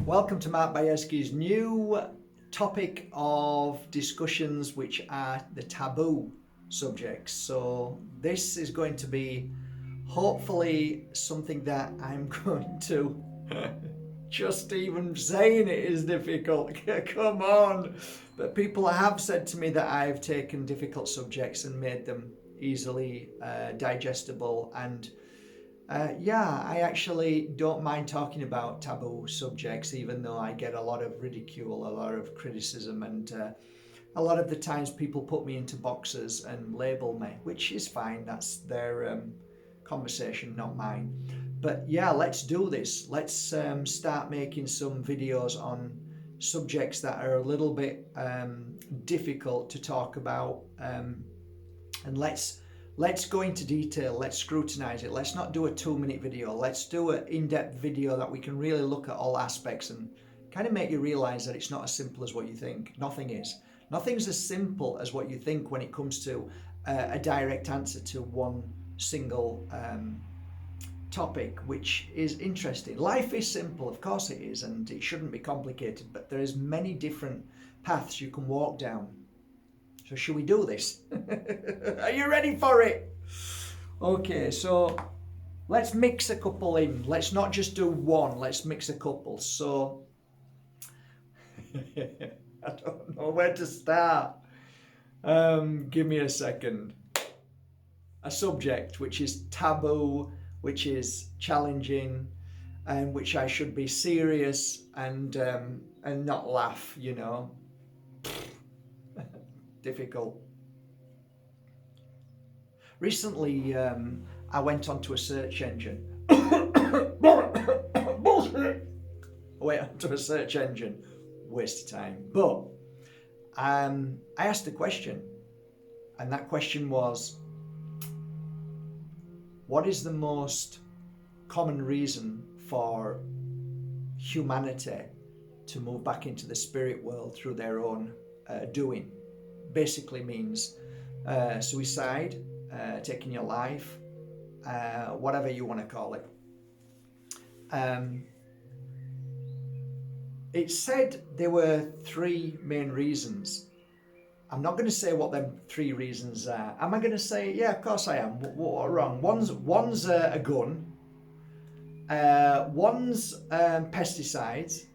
Welcome to Mark Bajerski's new topic of discussions, which are the taboo subjects. So this is going to be hopefully something that I'm going to just even saying it is difficult. Come on. But people have said to me that I've taken difficult subjects and made them easily digestible, and I actually don't mind talking about taboo subjects, even though I get a lot of ridicule, a lot of criticism, and a lot of the times people put me into boxes and label me, which is fine. That's their conversation, not mine. But yeah, let's do this. Let's start making some videos on subjects that are a little bit difficult to talk about, and let's go into detail. Let's scrutinize it. Let's not do a 2-minute video. Let's do an in-depth video that we can really look at all aspects and kind of make you realize that it's not as simple as what you think. Nothing is. Nothing's as simple as what you think when it comes to a direct answer to one single topic, which is interesting. Life is simple, of course it is, and it shouldn't be complicated, but there is many different paths you can walk down. So should we do this? Are you ready for it? Okay, so let's mix a couple in. Let's not just do one, let's mix a couple. So I don't know where to start. Give me a second. A subject which is taboo, which is challenging, and which I should be serious and not laugh, you know. Difficult. Recently, I went onto a search engine. Bullshit. I went onto a search engine. Waste of time. But I asked a question, and that question was, what is the most common reason for humanity to move back into the spirit world through their own doing? Basically means suicide, taking your life, whatever you want to call it. It said there were 3 main reasons. I'm not going to say what them 3 reasons are. Am I going to say, yeah, of course I am. What wrong? One's a gun. One's pesticides.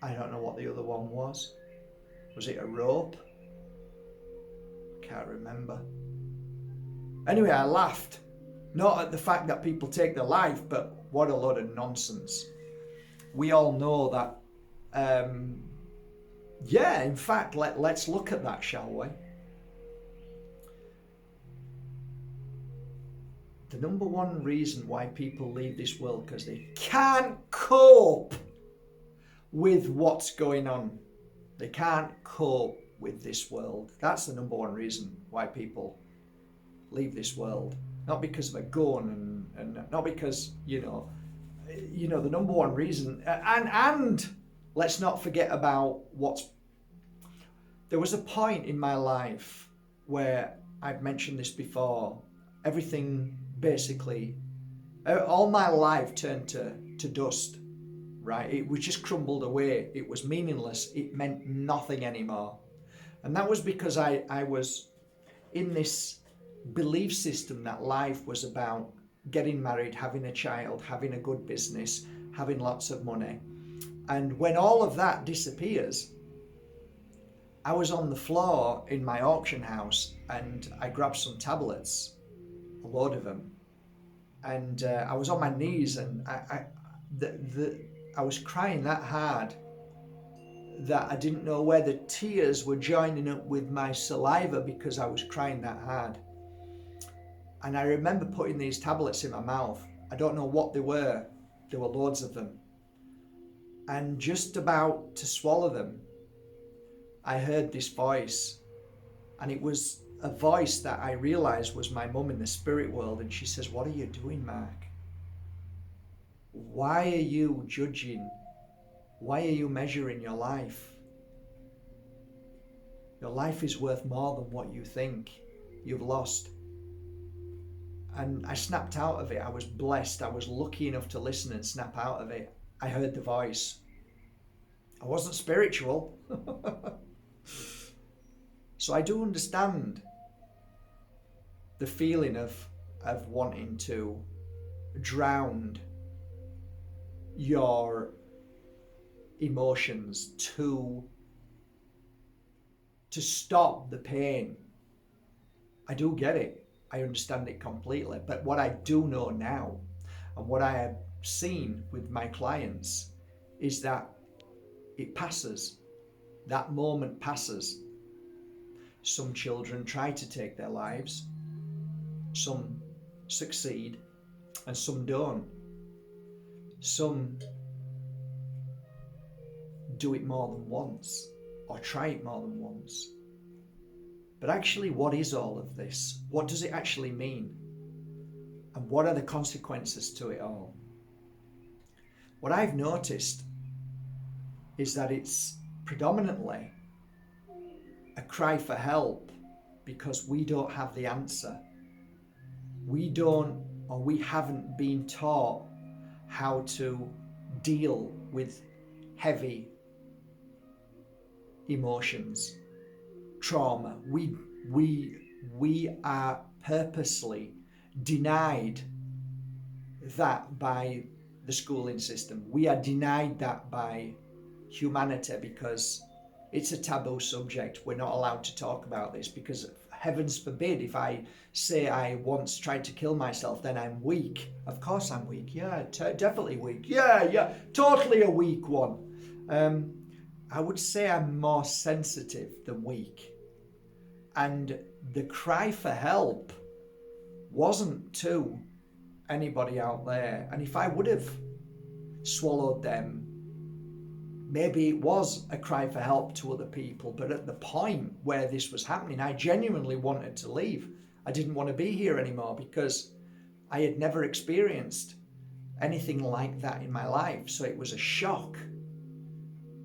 I don't know what the other one was. Was it a rope? Can't remember. Anyway, I laughed. Not at the fact that people take their life, but what a load of nonsense. We all know that. In fact, let's look at that, shall we? The number one reason why people leave this world because they can't cope with what's going on. They can't cope with this world. That's the number one reason why people leave this world. Not because of a gun and not because, the number one reason. And let's not forget about there was a point in my life where I've mentioned this before. Everything basically, all my life turned to dust. Right, it was just crumbled away. It was meaningless. It meant nothing anymore. And that was because I was in this belief system that life was about getting married, having a child, having a good business, having lots of money. And when all of that disappears, I was on the floor in my auction house and I grabbed some tablets, a load of them. And I was on my knees and I was crying that hard that I didn't know where the tears were joining up with my saliva because I was crying that hard. And I remember putting these tablets in my mouth. I don't know what they were. There were loads of them. And just about to swallow them, I heard this voice. And it was a voice that I realized was my mum in the spirit world. And she says, "What are you doing, Mark? Why are you judging? Why are you measuring your life? Your life is worth more than what you think you've lost." And I snapped out of it. I was blessed. I was lucky enough to listen and snap out of it. I heard the voice. I wasn't spiritual. So I do understand the feeling of wanting to drown your emotions to stop the pain. I do get it. I understand it completely. But what I do know now, and what I have seen with my clients, is that it passes. That moment passes. Some children try to take their lives. Some succeed and some don't. Some do it more than once or try it more than once. But actually, what is all of this? What does it actually mean? And what are the consequences to it all? What I've noticed is that it's predominantly a cry for help because we don't have the answer. We don't, or we haven't been taught how to deal with heavy emotions, trauma. We are purposely denied that by the schooling system. We are denied that by humanity because it's a taboo subject. We're not allowed to talk about this because heavens forbid if I say I once tried to kill myself, then I'm weak. Of course I'm weak. Yeah, definitely weak. Yeah, totally a weak one. I would say I'm more sensitive than weak. And the cry for help wasn't to anybody out there. And if I would have swallowed them, maybe it was a cry for help to other people. But at the point where this was happening, I genuinely wanted to leave. I didn't want to be here anymore because I had never experienced anything like that in my life. So it was a shock.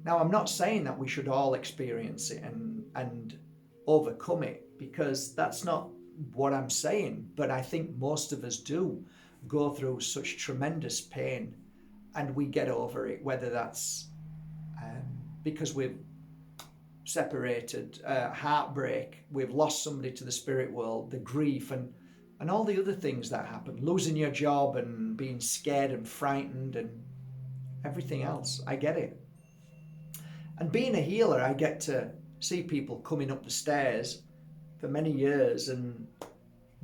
Now, I'm not saying that we should all experience it and overcome it, because that's not what I'm saying. But I think most of us do go through such tremendous pain and we get over it, whether that's because we've separated, heartbreak, we've lost somebody to the spirit world, the grief and all the other things that happen, losing your job and being scared and frightened and everything else. I get it. And being a healer, I get to see people coming up the stairs for many years and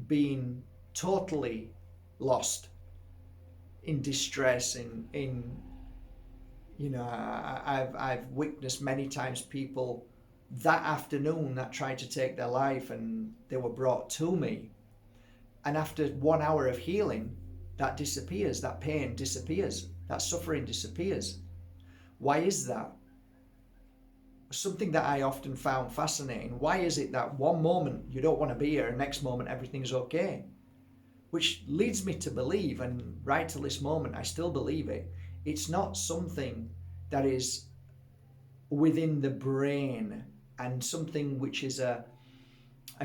being totally lost, in distress, in you know, I've witnessed many times people that afternoon that tried to take their life and they were brought to me. And after 1 hour of healing, that disappears, that pain disappears, that suffering disappears. Why is that? Something that I often found fascinating. Why is it that one moment you don't want to be here and next moment everything's okay? Which leads me to believe, and right till this moment I still believe it, it's not something that is within the brain and something which is a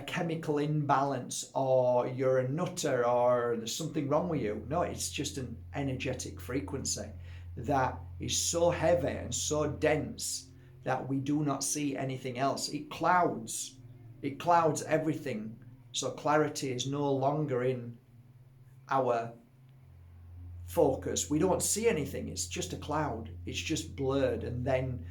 chemical imbalance or you're a nutter or there's something wrong with you. No, it's just an energetic frequency that is so heavy and so dense that we do not see anything else. It clouds everything. So clarity is no longer in our focus. We don't see anything. It's just a cloud. It's just blurred. And then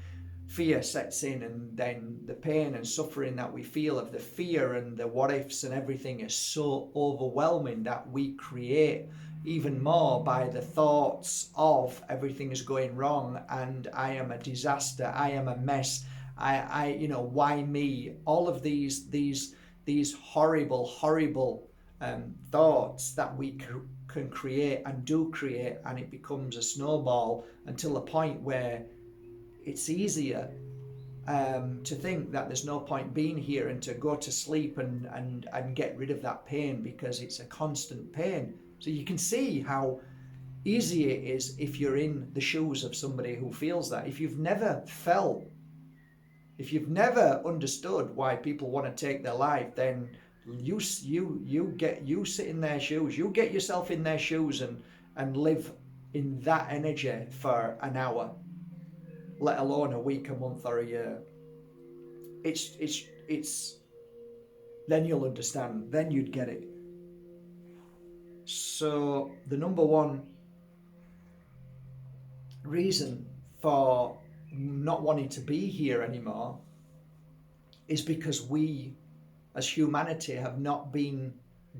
fear sets in, and then the pain and suffering that we feel of the fear and the what ifs and everything is so overwhelming that we create even more by the thoughts of everything is going wrong and I am a disaster, I am a mess, I why me? All of these horrible thoughts that we can create and do create, and it becomes a snowball until the point where it's easier to think that there's no point being here and to go to sleep and get rid of that pain because it's a constant pain. So you can see how easy it is if you're in the shoes of somebody who feels that. If you've never understood why people want to take their life, then You sit in their shoes. You get yourself in their shoes and live in that energy for an hour, let alone a week, a month, or a year. It's then you'll understand. Then you'd get it. So the number one reason for not wanting to be here anymore is because we as humanity have not been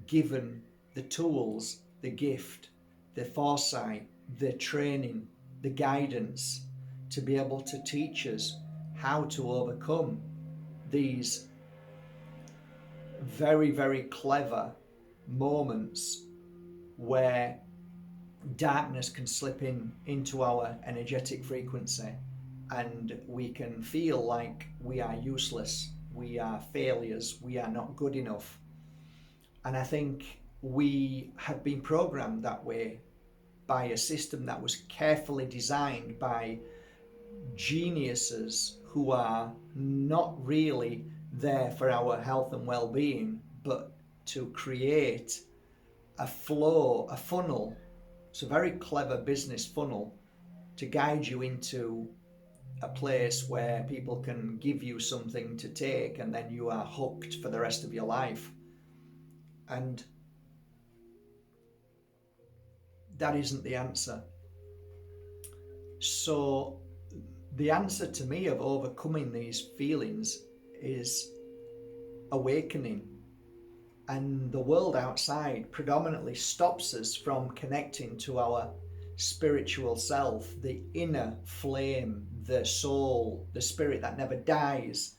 given the tools, the gift, the foresight, the training, the guidance to be able to teach us how to overcome these very, very clever moments where darkness can slip into our energetic frequency and we can feel like we are useless, we are failures, we are not good enough. And I think we have been programmed that way by a system that was carefully designed by geniuses who are not really there for our health and well-being, but to create a flow, a funnel. It's a very clever business funnel to guide you into a place where people can give you something to take and then you are hooked for the rest of your life. And that isn't the answer. So the answer to me of overcoming these feelings is awakening. And the world outside predominantly stops us from connecting to our spiritual self, the inner flame, the soul, the spirit that never dies.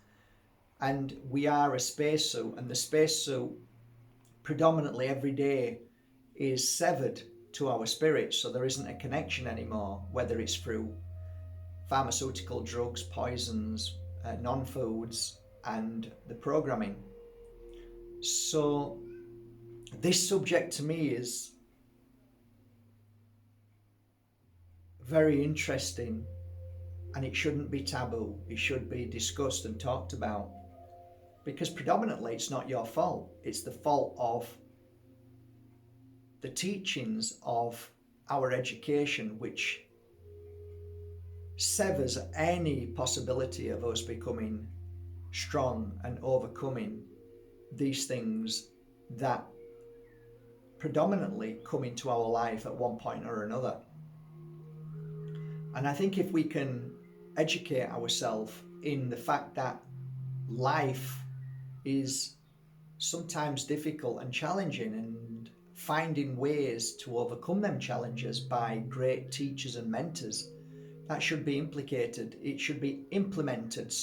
And we are a spacesuit, and the spacesuit predominantly every day is severed to our spirit, so there isn't a connection anymore, whether it's through pharmaceutical drugs, poisons, non-foods, and the programming. So this subject to me is very interesting, and it shouldn't be taboo. It should be discussed and talked about, because predominantly it's not your fault. It's the fault of the teachings of our education, which severs any possibility of us becoming strong and overcoming these things that predominantly come into our life at one point or another. And I think if we can educate ourselves in the fact that life is sometimes difficult and challenging, and finding ways to overcome them challenges by great teachers and mentors, that should be implemented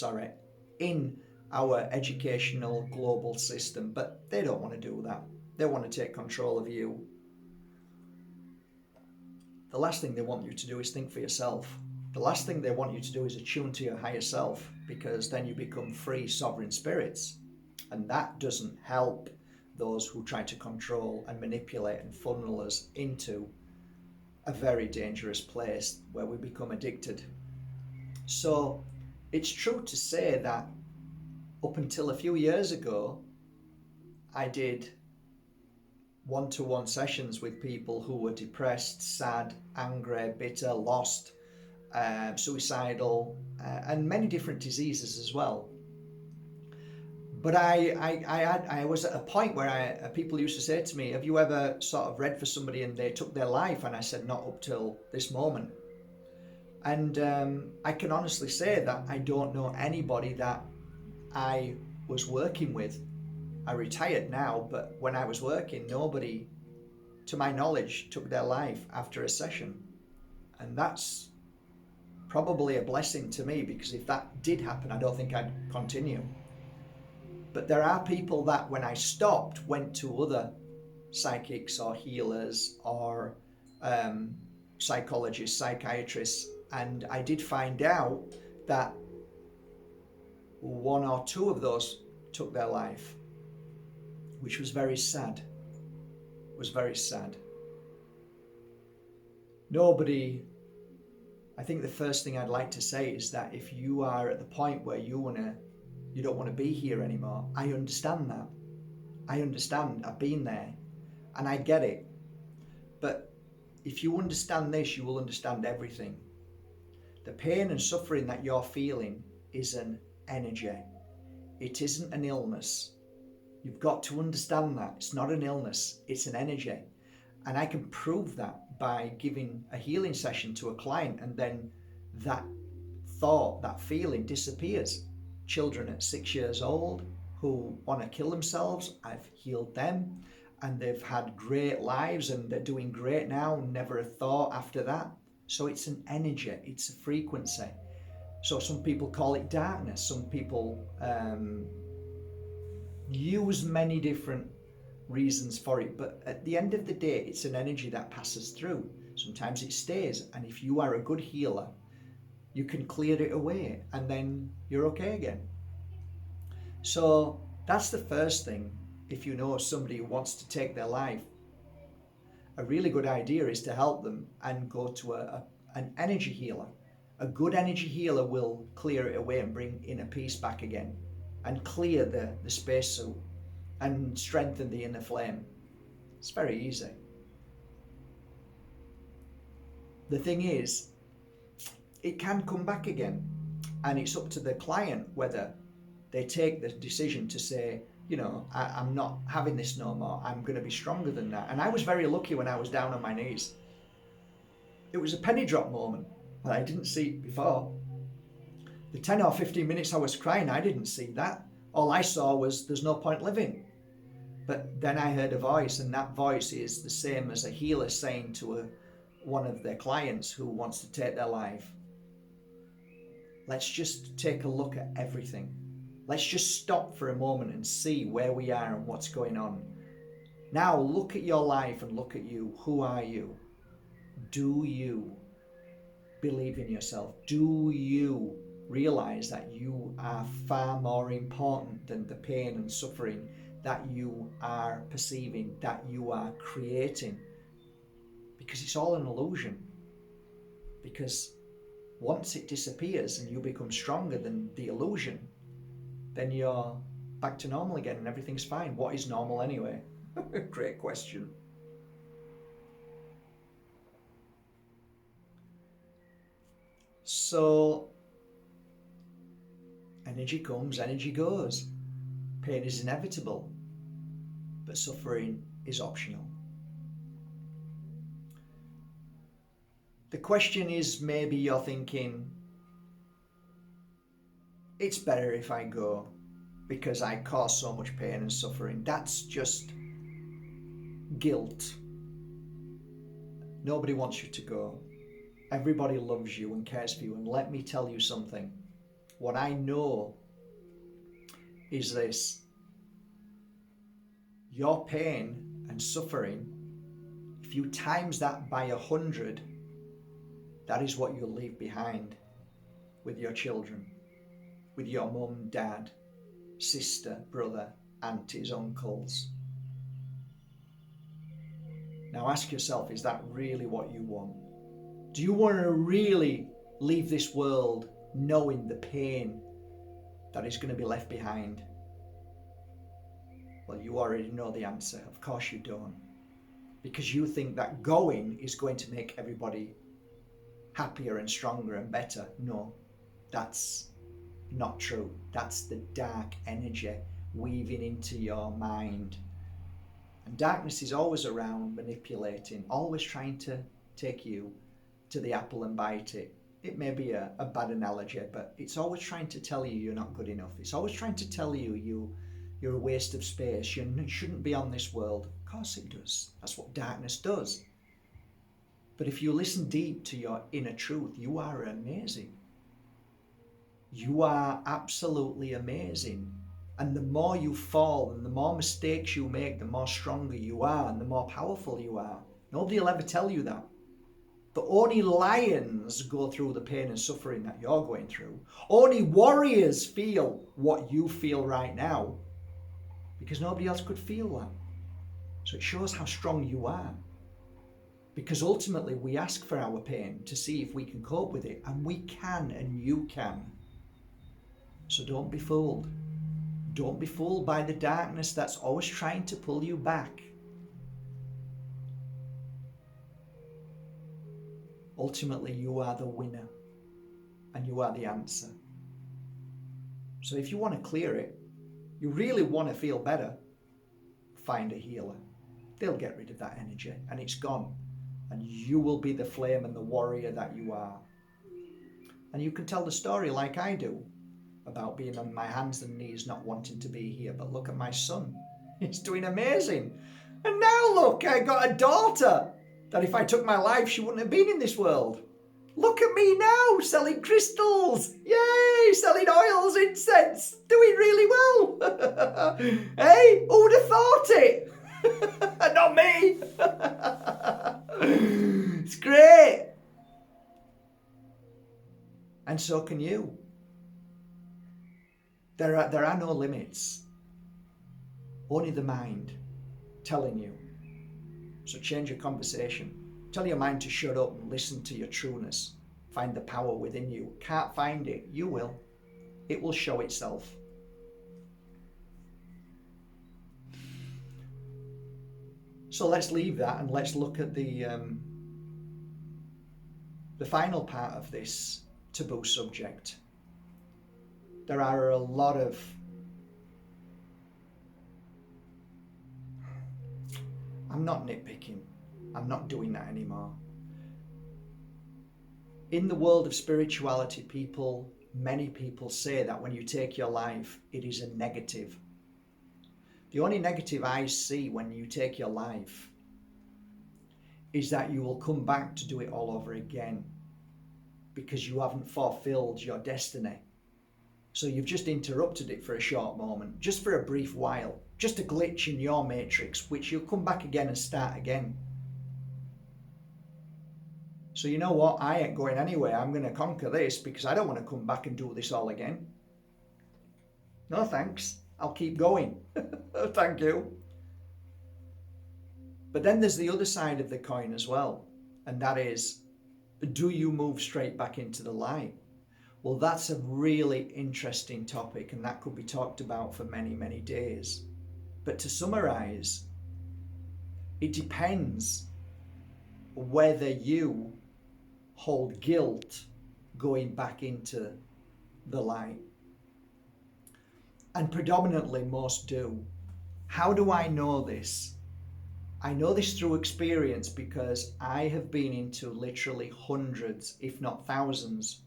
in our educational global system. But they don't want to do that. They want to take control of you. The last thing they want you to do is think for yourself. The last thing they want you to do is attune to your higher self, because then you become free, sovereign spirits. And that doesn't help those who try to control and manipulate and funnel us into a very dangerous place where we become addicted. So it's true to say that up until a few years ago, I did one-to-one sessions with people who were depressed, sad, angry, bitter, lost, suicidal, and many different diseases as well. But I was at a point where people used to say to me, have you ever sort of read for somebody and they took their life? And I said, not up till this moment. And I can honestly say that I don't know anybody that I was working with. I retired now, but when I was working, nobody, to my knowledge, took their life after a session. And that's probably a blessing to me, because if that did happen, I don't think I'd continue. But there are people that when I stopped went to other psychics or healers or psychologists, psychiatrists, and I did find out that one or two of those took their life, which was very sad. It was very sad. I think the first thing I'd like to say is that if you are at the point where you don't want to be here anymore, I understand that. I understand. I've been there and I get it. But if you understand this, you will understand everything. The pain and suffering that you're feeling is an energy. It isn't an illness. You've got to understand that. It's not an illness, it's an energy. And I can prove that by giving a healing session to a client, and then that thought, that feeling disappears. Children at 6 years old who want to kill themselves, I've healed them, and they've had great lives and they're doing great now, never a thought after that. So it's an energy, it's a frequency. So some people call it darkness, some people use many different reasons for it, but at the end of the day, it's an energy that passes through. Sometimes it stays, and if you are a good healer, you can clear it away and then you're okay again. So that's the first thing. If you know somebody who wants to take their life, a really good idea is to help them and go to an energy healer. A good energy healer will clear it away and bring inner peace back again, and clear the spacesuit and strengthen the inner flame. It's very easy. The thing is, it can come back again, and it's up to the client whether they take the decision to say, you know, I'm not having this no more. I'm going to be stronger than that. And I was very lucky when I was down on my knees. It was a penny drop moment, but I didn't see it before. The 10 or 15 minutes I was crying, I didn't see that. All I saw was there's no point living. But then I heard a voice, and that voice is the same as a healer saying to one of their clients who wants to take their life. Let's just take a look at everything. Let's just stop for a moment and see where we are and what's going on. Now look at your life and look at you. Who are you? Do you believe in yourself? Do you realize that you are far more important than the pain and suffering that you are perceiving, that you are creating? Because it's all an illusion. Because once it disappears and you become stronger than the illusion, then you're back to normal again and everything's fine. What is normal anyway? Great question. So, energy comes, energy goes. Pain is inevitable, but suffering is optional. The question is, maybe you're thinking, it's better if I go because I cause so much pain and suffering. That's just guilt. Nobody wants you to go. Everybody loves you and cares for you. And let me tell you something. What I know is this. Your pain and suffering, if you times that by 100, that is what you'll leave behind with your children, with your mum, dad, sister, brother, aunties, uncles. Now ask yourself, is that really what you want? Do you want to really leave this world knowing the pain that is going to be left behind? Well, you already know the answer. Of course you don't. Because you think that going is going to make everybody happier and stronger and better. No, that's not true. That's the dark energy weaving into your mind. And darkness is always around manipulating, always trying to take you to the apple and bite it. It may be a bad analogy, but it's always trying to tell you you're not good enough. It's always trying to tell you you're a waste of space. You shouldn't be on this world. Of course it does. That's what darkness does. But if you listen deep to your inner truth, you are amazing. You are absolutely amazing. And the more you fall and the more mistakes you make, the more stronger you are and the more powerful you are. Nobody will ever tell you that. But only lions go through the pain and suffering that you're going through. Only warriors feel what you feel right now, because nobody else could feel that. So it shows how strong you are. Because ultimately we ask for our pain to see if we can cope with it, and we can, and you can. So don't be fooled. Don't be fooled by the darkness that's always trying to pull you back. Ultimately, you are the winner and you are the answer. So if you want to clear it, you really want to feel better, find a healer. They'll get rid of that energy and it's gone. And you will be the flame and the warrior that you are. And you can tell the story like I do about being on my hands and knees, not wanting to be here. But look at my son. He's doing amazing. And now look, I got a daughter that if I took my life, she wouldn't have been in this world. Look at me now, selling crystals. Yay, selling oils, incense, doing really well. Hey, who would have thought it? Not me. It's great. And so can you. There are no limits. Only the mind telling you. So change your conversation. Tell your mind to shut up and listen to your trueness. Find the power within you. Can't find it? You will. It will show itself. So let's leave that and let's look at the final part of this taboo subject. There are a lot of I'm not nitpicking. I'm not doing that anymore. In the world of spirituality, many people say that when you take your life, it is a negative. The only negative I see when you take your life is that you will come back to do it all over again because you haven't fulfilled your destiny. So you've just interrupted it for a short moment, just for a brief while, just a glitch in your matrix, which you'll come back again and start again. So you know what? I ain't going anywhere. I'm going to conquer this because I don't want to come back and do this all again. No thanks. I'll keep going. Thank you. But then there's the other side of the coin as well. And that is, do you move straight back into the light? Well, that's a really interesting topic and that could be talked about for many, many days. But to summarize, it depends whether you hold guilt going back into the light. And predominantly most do. How do I know this? I know this through experience because I have been into literally hundreds, if not thousands,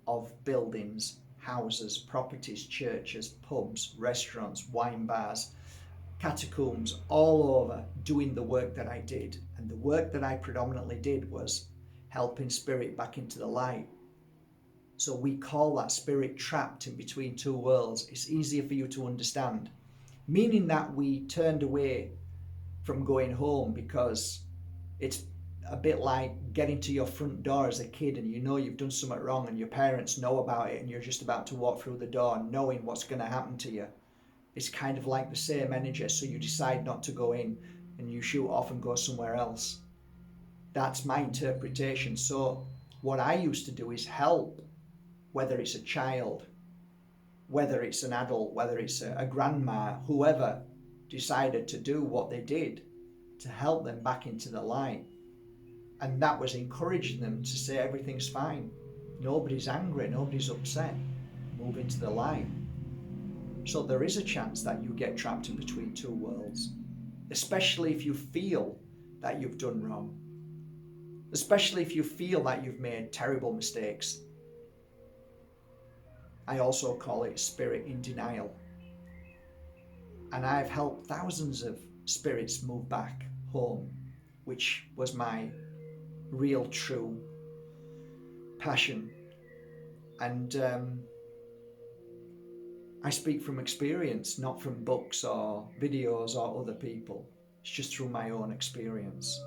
of buildings, houses, properties, churches, pubs, restaurants, wine bars, catacombs, all over doing the work that I did. And the work that I predominantly did was helping spirit back into the light. So we call that spirit trapped in between two worlds. It's easier for you to understand. Meaning that we turned away from going home because it's a bit like getting to your front door as a kid and you know you've done something wrong and your parents know about it and you're just about to walk through the door knowing what's going to happen to you. It's kind of like the same energy, so you decide not to go in and you shoot off and go somewhere else. That's my interpretation. So what I used to do is help, whether it's a child, whether it's an adult, whether it's a grandma, whoever decided to do what they did to help them back into the light. And that was encouraging them to say everything's fine. Nobody's angry, nobody's upset. Move into the light. So there is a chance that you get trapped in between two worlds, especially if you feel that you've done wrong, especially if you feel that you've made terrible mistakes. I also call it spirit in denial. And I've helped thousands of spirits move back home, which was my real true passion. And I speak from experience, not from books or videos or other people. It's just through my own experience.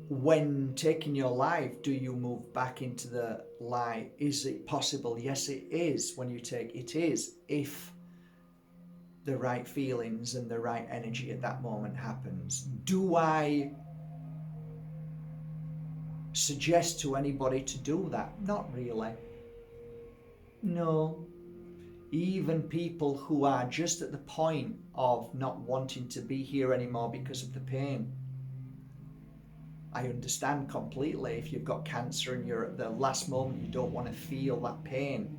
When taking your life, do you move back into the light? Is it possible? Yes, it is. When you take it is, if the right feelings and the right energy at that moment happens. Do I suggest to anybody to do that? Not really. No. Even people who are just at the point of not wanting to be here anymore because of the pain. I understand completely if you've got cancer and you're at the last moment, you don't want to feel that pain.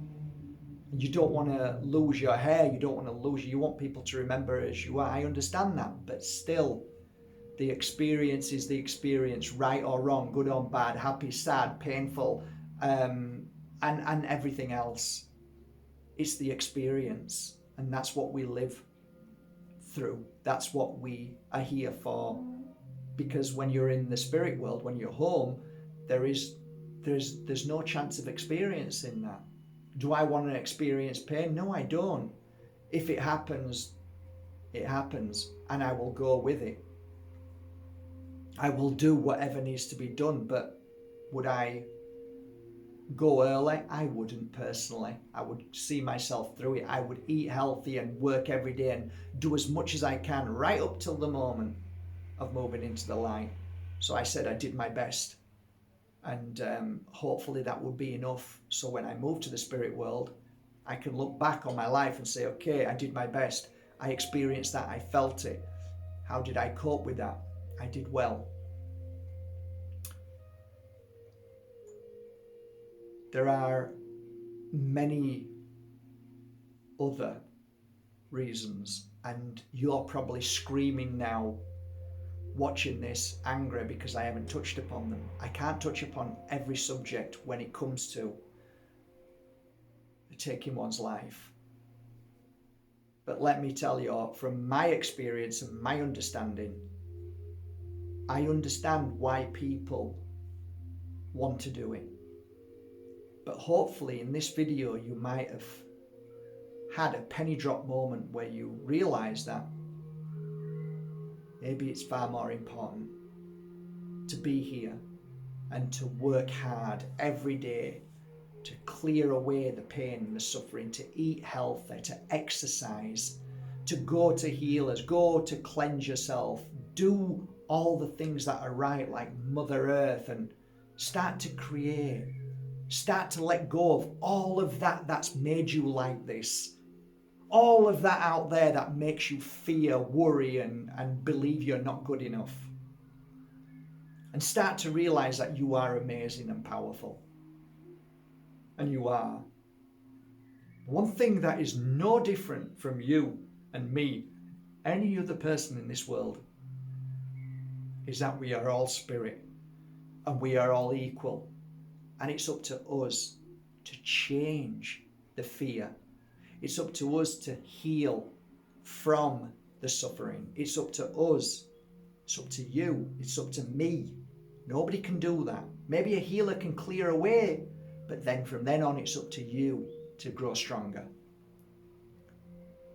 And you don't want to lose your hair, you don't want to lose, you want people to remember as you are. I understand that, but still, the experience is the experience, right or wrong, good or bad, happy, sad, painful, and everything else. It's the experience, and that's what we live through. That's what we are here for. Because when you're in the spirit world, when you're home, there's no chance of experiencing that. Do I want to experience pain? No, I don't. If it happens, it happens, and I will go with it. I will do whatever needs to be done, but would I go early? I wouldn't personally. I would see myself through it. I would eat healthy and work every day and do as much as I can right up till the moment of moving into the light. So I said I did my best, and hopefully that would be enough. So when I move to the spirit world, I can look back on my life and say, okay, I did my best. I experienced that. I felt it. How did I cope with that? I did well. There are many other reasons, and you're probably screaming now, watching this, angry because I haven't touched upon them. I can't touch upon every subject when it comes to taking one's life. But let me tell you, from my experience and my understanding, I understand why people want to do it. But hopefully in this video you might have had a penny drop moment where you realise that maybe it's far more important to be here and to work hard every day to clear away the pain and the suffering, to eat healthy, to exercise, to go to healers, go to cleanse yourself, do all the things that are right like Mother Earth, and start to create, start to let go of all of that that's made you like this. All of that out there that makes you fear, worry, and believe you're not good enough. And start to realize that you are amazing and powerful. And you are. One thing that is no different from you and me, any other person in this world, is that we are all spirit and we are all equal. And it's up to us to change the fear. It's up to us to heal from the suffering. It's up to us. It's up to you. It's up to me. Nobody can do that. Maybe a healer can clear away, but then from then on, it's up to you to grow stronger.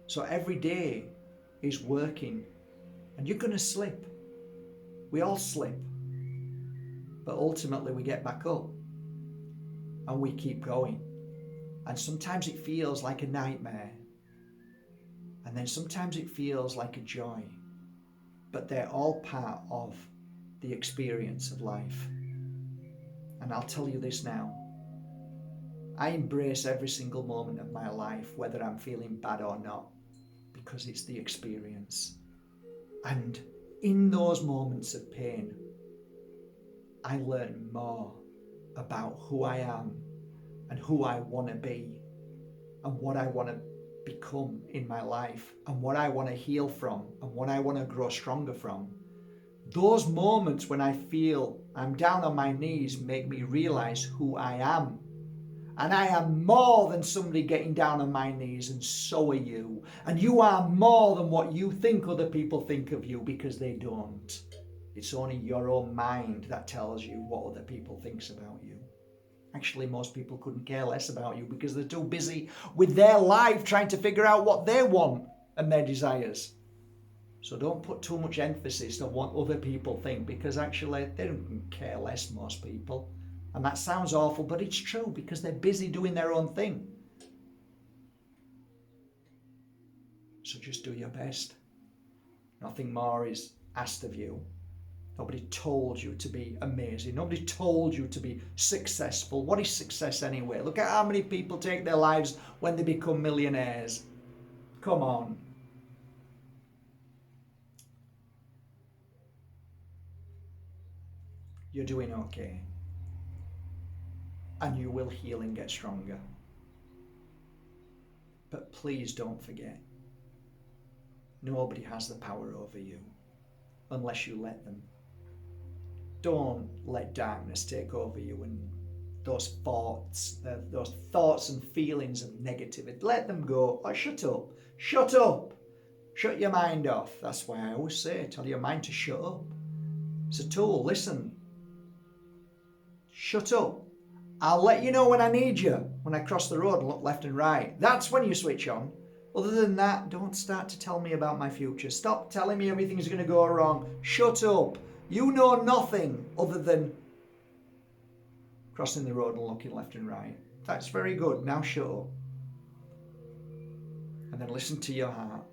So every day is working, and you're going to slip. We all slip. But ultimately, we get back up and we keep going. And sometimes it feels like a nightmare. And then sometimes it feels like a joy. But they're all part of the experience of life. And I'll tell you this now. I embrace every single moment of my life, whether I'm feeling bad or not, because it's the experience. And in those moments of pain, I learn more about who I am and who I want to be and what I want to become in my life and what I want to heal from and what I want to grow stronger from. Those moments when I feel I'm down on my knees make me realize who I am. And I am more than somebody getting down on my knees, and so are you. And you are more than what you think other people think of you, because they don't. It's only your own mind that tells you what other people think about you. Actually, most people couldn't care less about you because they're too busy with their life trying to figure out what they want and their desires. So don't put too much emphasis on what other people think, because actually they don't care less, most people. And that sounds awful, but it's true, because they're busy doing their own thing. So just do your best. Nothing more is asked of you Nobody told you to be amazing. Nobody told you to be successful. What is success anyway? Look at how many people take their lives when they become millionaires. Come on. You're doing okay. And you will heal and get stronger. But please don't forget, nobody has the power over you unless you let them. Don't let darkness take over you and those thoughts and feelings of negativity. Let them go. Oh, shut up. Shut up. Shut your mind off. That's why I always say, tell your mind to shut up. It's a tool. Listen. Shut up. I'll let you know when I need you. When I cross the road and look left and right. That's when you switch on. Other than that, don't start to tell me about my future. Stop telling me everything's going to go wrong. Shut up. You know nothing other than crossing the road and looking left and right. That's very good. Now shut up. And then listen to your heart.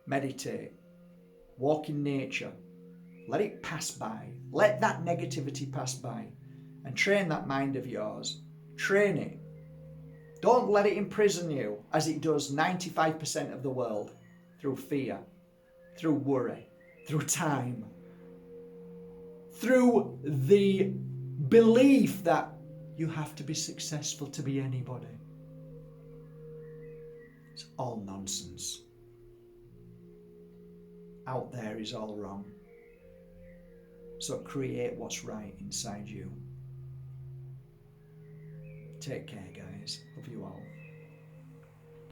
Meditate. Walk in nature. Let it pass by. Let that negativity pass by. And train that mind of yours. Train it. Don't let it imprison you as it does 95% of the world. Through fear. Through worry. Through time. Through the belief that you have to be successful to be anybody. It's all nonsense. Out there is all wrong. So create what's right inside you. Take care, guys. Love you all.